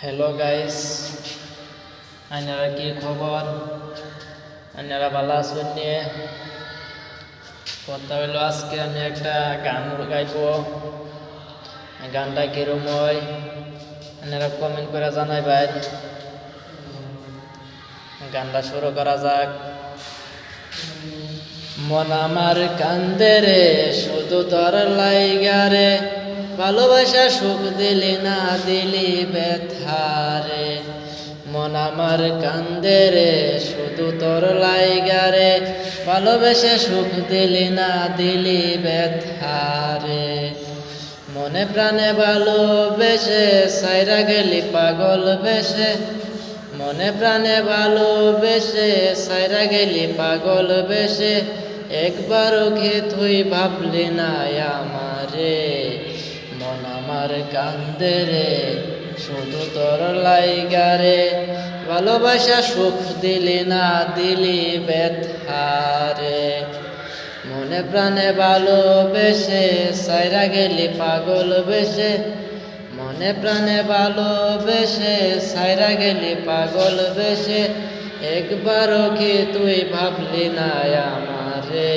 Hello guys, আপনারা কি খবর? আপনারা ভালো আছেন নিয়ে কথা হইলো আজকে আমি একটা গান গাইব। গানটা কিরম হয় আপনারা কমেন্ট করে জানাইবেন। গানটা শুরু করা যাক। মন আমার কান্দে রে শুধু তোর লাইগা রে, ভালোবাসা সুখ দিলি না দিলি ব্যথা রে। মন আমার কান্দে রে শুধু তোর লাইগা রে, ভালোবেসে সুখ দিলি না দিলি ব্যথা রে। মনে প্রাণে ভালোবেসে সাইরা গেলি পাগল বেশে, মনে প্রাণে ভালোবেসে সাইরা গেলি পাগল বেশে। একবারও খে তুই ভাবলি না আমারে, মন আমার কান্দে রে শুধু তোর লাইগা রে, ভালোবাসা সুখ দিলি না দিলি ব্যথা রে। মনে প্রাণে ভালোবেসে সাইরা গেলি পাগল বেশে, মনে প্রাণে ভালোবেসে সাইরা গেলি পাগল বেশে। একবারও কি তুই ভাবলি না আমারে।